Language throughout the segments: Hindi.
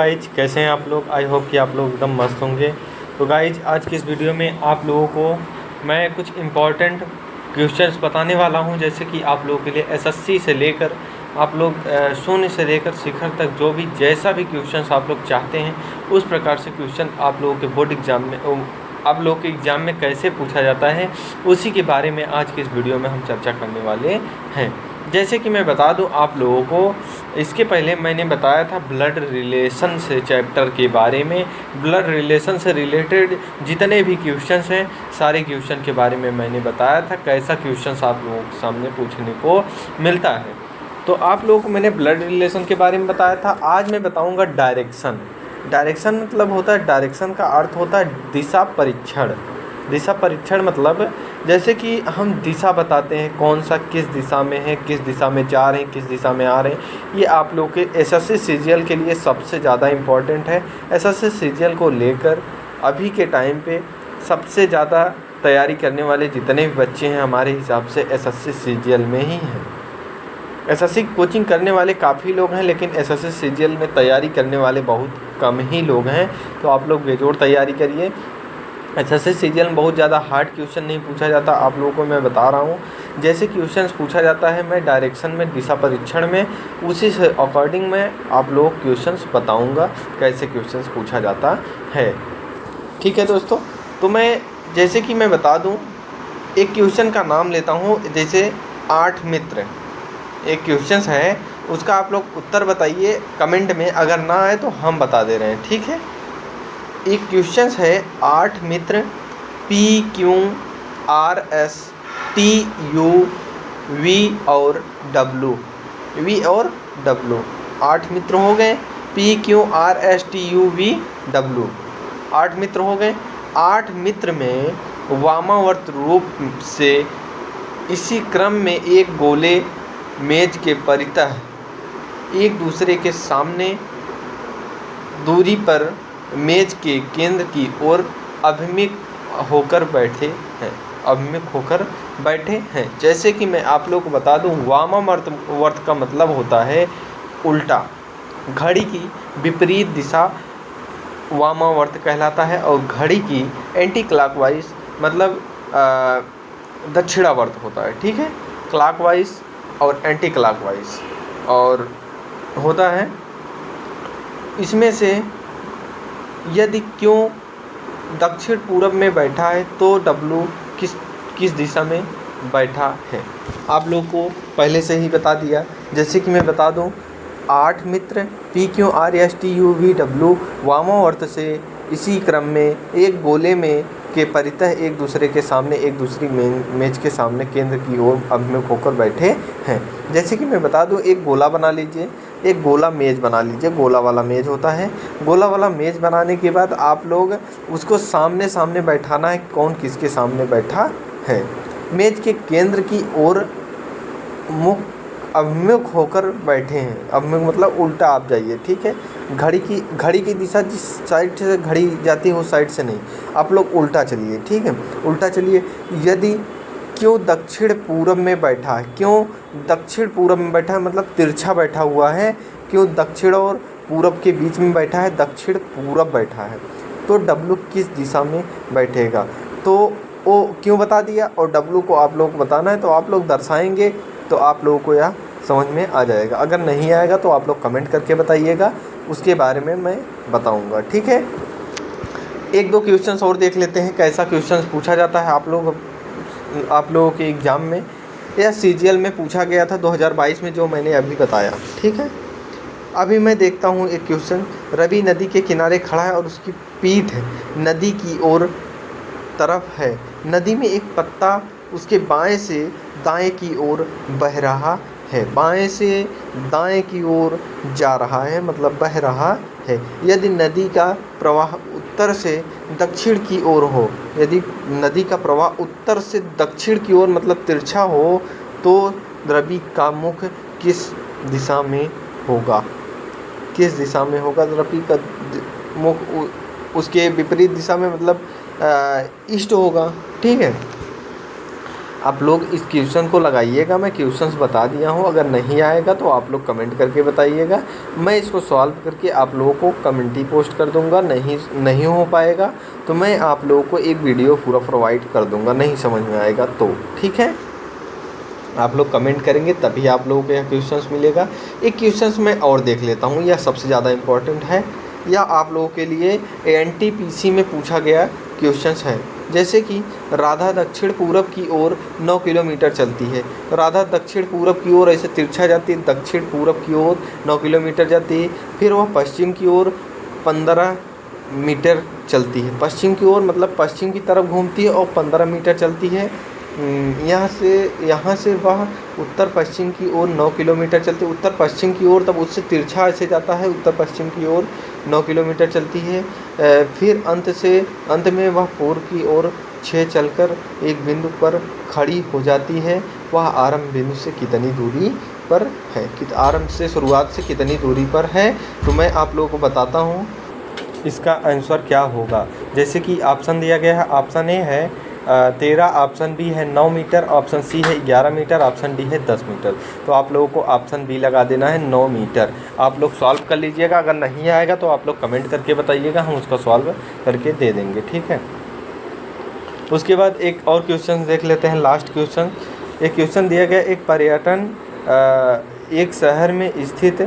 गाइज कैसे हैं आप लोग। आई होप कि आप लोग एकदम मस्त होंगे। तो गाइज आज की इस वीडियो में आप लोगों को मैं कुछ इम्पॉर्टेंट क्वेश्चंस बताने वाला हूं, जैसे कि आप लोगों के लिए एसएससी से लेकर आप लोग शून्य से लेकर शिखर तक जो भी जैसा भी क्वेश्चंस आप लोग चाहते हैं उस प्रकार से क्वेश्चन आप लोगों के बोर्ड एग्ज़ाम में आप लोगों के एग्ज़ाम में कैसे पूछा जाता है उसी के बारे में आज की इस वीडियो में हम चर्चा करने वाले हैं। जैसे कि मैं बता दूं आप लोगों को, इसके पहले मैंने बताया था ब्लड रिलेशन से चैप्टर के बारे में। ब्लड रिलेशन से रिलेटेड जितने भी क्वेश्चंस हैं सारे क्वेश्चन के बारे में मैंने बताया था, कैसा क्वेश्चंस आप लोगों के सामने पूछने को मिलता है। तो आप लोगों को मैंने ब्लड रिलेशन के बारे में बताया था। आज मैं बताऊँगा डायरेक्शन। डायरेक्शन मतलब होता है, डायरेक्शन का अर्थ होता है दिशा परीक्षण। दिशा परीक्षण मतलब जैसे कि हम दिशा बताते हैं, कौन सा किस दिशा में है, किस दिशा में जा रहे हैं, किस दिशा में आ रहे हैं। ये आप लोग के एसएससी सीजीएल के लिए सबसे ज़्यादा इम्पॉर्टेंट है। एसएससी सीजीएल को लेकर अभी के टाइम पे सबसे ज़्यादा तैयारी करने वाले जितने भी बच्चे हैं हमारे हिसाब से एसएससी सीजीएल में ही हैं। एसएससी कोचिंग करने वाले काफ़ी लोग हैं, लेकिन एसएससी सीजीएल में तैयारी करने वाले बहुत कम ही लोग हैं। तो आप लोग बेजोड़ तैयारी करिए। एसएससी सीजीएल में बहुत ज़्यादा हार्ड क्वेश्चन नहीं पूछा जाता, आप लोगों को मैं बता रहा हूँ। जैसे क्वेश्चन पूछा जाता है मैं डायरेक्शन में, दिशा परीक्षण में, उसी से अकॉर्डिंग मैं आप लोगों को क्वेश्चंस बताऊँगा कैसे क्वेश्चंस पूछा जाता है। ठीक है दोस्तों, तो मैं जैसे कि मैं बता दूँ, एक क्वेश्चन का नाम लेता हूँ। जैसे 8 मित्र एक क्वेश्चन है, उसका आप लोग उत्तर बताइए कमेंट में। अगर ना आए तो हम बता दे रहे हैं, ठीक है। एक क्वेश्चन है 8 मित्र PQRSTUV और W, V और W 8 मित्र हो गए। PQRSTUVW 8 मित्र हो गए। 8 मित्र में वामावर्त रूप से इसी क्रम में एक गोले मेज के परितः एक दूसरे के सामने दूरी पर मेज के केंद्र की ओर अभिमुख होकर बैठे हैं। जैसे कि मैं आप लोग को बता दूं, वामावर्त का मतलब होता है उल्टा, घड़ी की विपरीत दिशा वामावर्त कहलाता है, और घड़ी की एंटी क्लॉकवाइज मतलब दक्षिणावर्त होता है, ठीक है। क्लॉकवाइज और एंटी क्लॉकवाइज और होता है। इसमें से यदि क्यों दक्षिण पूर्व में बैठा है तो W किस दिशा में बैठा है, आप लोग को पहले से ही बता दिया। जैसे कि मैं बता दूं, 8 मित्र PQRSTUVW वामावर्त से इसी क्रम में एक गोले में के परितः एक दूसरे के सामने एक दूसरी मेज के सामने केंद्र की ओर अभिमुख होकर बैठे हैं। जैसे कि मैं बता दूं, एक गोला बना लीजिए, एक गोला मेज बना लीजिए। गोला वाला मेज होता है। गोला वाला मेज बनाने के बाद आप लोग उसको सामने सामने बैठाना है, कौन किसके सामने बैठा है। मेज के केंद्र की ओर अभिमुख होकर बैठे हैं। अभिमुख मतलब उल्टा आप जाइए, ठीक है। घड़ी की दिशा जिस साइड से घड़ी जाती है उस साइड से नहीं, आप लोग उल्टा चलिए, ठीक है। उल्टा चलिए। यदि क्यों दक्षिण पूर्व में बैठा है, क्यों दक्षिण पूर्व में बैठा है मतलब तिरछा बैठा हुआ है। क्यों दक्षिण और पूर्व के बीच में बैठा है, दक्षिण पूर्व बैठा है, तो W किस दिशा में बैठेगा। तो वो क्यों बता दिया, और W को आप लोग को बताना है, तो आप लोग दर्शाएंगे तो आप लोगों को यह समझ में आ जाएगा। अगर नहीं आएगा तो आप लोग कमेंट करके बताइएगा, उसके बारे में मैं बताऊंगा, ठीक है। एक दो क्वेश्चंस और देख लेते हैं कैसा क्वेश्चंस पूछा जाता है आप लोगों के एग्ज़ाम में। यह सीजीएल में पूछा गया था 2022 में, जो मैंने अभी बताया, ठीक है। अभी मैं देखता हूँ एक क्वेश्चन। रवि नदी के किनारे खड़ा है और उसकी पीठ नदी की ओर तरफ है। नदी में एक पत्ता उसके बाएं से दाएं की ओर बह रहा है। बाएं से दाएं की ओर जा रहा है मतलब बह रहा है। यदि नदी का प्रवाह उत्तर से दक्षिण की ओर हो, यदि नदी का प्रवाह उत्तर से दक्षिण की ओर मतलब तिरछा हो, तो रवि का मुख किस दिशा में होगा। किस दिशा में होगा रवि का मुख, उसके विपरीत दिशा में मतलब ईस्ट होगा, ठीक है। आप लोग इस क्वेश्चन को लगाइएगा। मैं क्वेश्चंस बता दिया हूँ, अगर नहीं आएगा तो आप लोग कमेंट करके बताइएगा। मैं इसको सॉल्व करके आप लोगों को कमेंट्री पोस्ट कर दूँगा। नहीं हो पाएगा तो मैं आप लोगों को एक वीडियो पूरा प्रोवाइड कर दूँगा, नहीं समझ में आएगा तो। ठीक है, आप लोग कमेंट करेंगे तभी आप लोगों को यह क्वेश्चंस मिलेगा। एक क्वेश्चंस मैं और देख लेता हूँ, यह सबसे ज़्यादा इम्पोर्टेंट है। यह आप लोगों के लिए एनटीपीसी में पूछा गया क्वेश्चंस है। जैसे कि राधा दक्षिण पूरब की ओर 9 किलोमीटर चलती है। राधा दक्षिण पूरब की ओर ऐसे तिरछा जाती है, दक्षिण पूरब की ओर 9 किलोमीटर जाती है। फिर वह पश्चिम की ओर 15 मीटर चलती है। पश्चिम की ओर मतलब पश्चिम की तरफ घूमती है और 15 मीटर चलती है। यहाँ से वह उत्तर पश्चिम की ओर 9 किलोमीटर चलती है। उत्तर पश्चिम की ओर तब उससे तिरछा ऐसे जाता है, उत्तर पश्चिम की ओर 9 किलोमीटर चलती है। फिर अंत में वह पूर्व की ओर 6 चलकर एक बिंदु पर खड़ी हो जाती है। वह आरंभ बिंदु से कितनी दूरी पर है? आरंभ से शुरुआत से कितनी दूरी पर है? तो मैं आप लोगों को बताता हूँ इसका आंसर क्या होगा। जैसे कि ऑप्शन दिया गया है, ऑप्शन ए है 13, ऑप्शन बी है 9 मीटर, ऑप्शन सी है 11 मीटर, ऑप्शन डी है 10 मीटर। तो आप लोगों को ऑप्शन बी लगा देना है 9 मीटर। आप लोग सॉल्व कर लीजिएगा, अगर नहीं आएगा तो आप लोग कमेंट करके बताइएगा, हम उसका सॉल्व करके दे देंगे। ठीक है, उसके बाद एक और क्वेश्चन देख लेते हैं, लास्ट क्वेश्चन। एक क्वेश्चन दिया गया, एक पर्यटन एक शहर में स्थित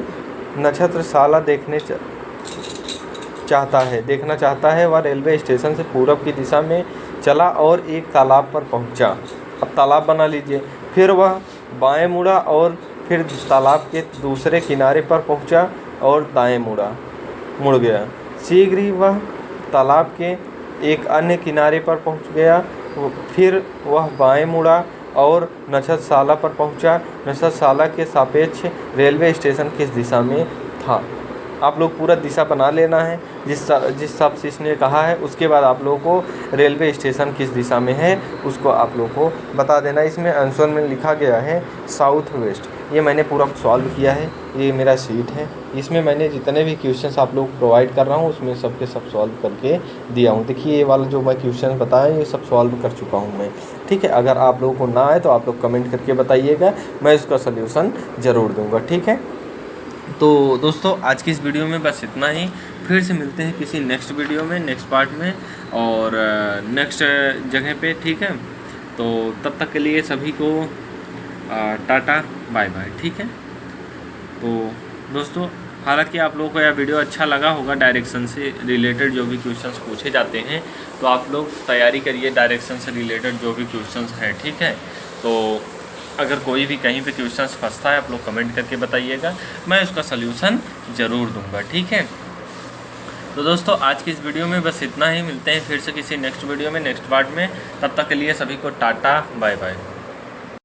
नक्षत्रशाला देखना चाहता है। वह रेलवे स्टेशन से पूरब की दिशा में चला और एक तालाब पर पहुंचा। अब तालाब बना लीजिए। फिर वह बाएं मुड़ा और फिर तालाब के दूसरे किनारे पर पहुंचा और दाएं मुड़ गया। शीघ्र ही वह तालाब के एक अन्य किनारे पर पहुंच गया। फिर वह बाएं मुड़ा और नक्षत्रशाला पर पहुंचा। नक्षत्रशाला के सापेक्ष रेलवे स्टेशन किस दिशा में था? आप लोग पूरा दिशा बना लेना है जिस हिसाब से इसने कहा है। उसके बाद आप लोगों को रेलवे स्टेशन किस दिशा में है उसको आप लोगों को बता देना। इसमें आंसर में लिखा गया है साउथ वेस्ट। ये मैंने पूरा सॉल्व किया है, ये मेरा शीट है। इसमें मैंने जितने भी क्वेश्चंस आप लोग प्रोवाइड कर रहा हूँ उसमें सबके सब सॉल्व करके दिया हूँ। देखिए ये वाला जो मैं क्वेश्चन बताया ये सब सॉल्व कर चुका हूँ मैं। ठीक है, अगर आप लोगों को ना आए तो आप लोग कमेंट करके बताइएगा, मैं इसका सल्यूशन ज़रूर दूँगा। ठीक है, तो दोस्तों आज की इस वीडियो में बस इतना ही। फिर से मिलते हैं किसी नेक्स्ट वीडियो में, नेक्स्ट पार्ट में और नेक्स्ट जगह पे। ठीक है, तो तब तक के लिए सभी को टाटा बाय बाय। ठीक है, तो दोस्तों हालांकि आप लोगों को यह वीडियो अच्छा लगा होगा, डायरेक्शन से रिलेटेड जो भी क्वेश्चंस पूछे जाते हैं तो आप लोग तैयारी करिए डायरेक्शन से रिलेटेड जो भी क्वेश्चंस हैं। ठीक है, तो अगर कोई भी कहीं पे क्वेश्चंस फंसता है आप लोग कमेंट करके बताइएगा, मैं उसका सल्यूशन ज़रूर दूंगा। ठीक है, तो दोस्तों आज की इस वीडियो में बस इतना ही। मिलते हैं फिर से किसी नेक्स्ट वीडियो में, नेक्स्ट पार्ट में। तब तक के लिए सभी को टाटा बाय बाय।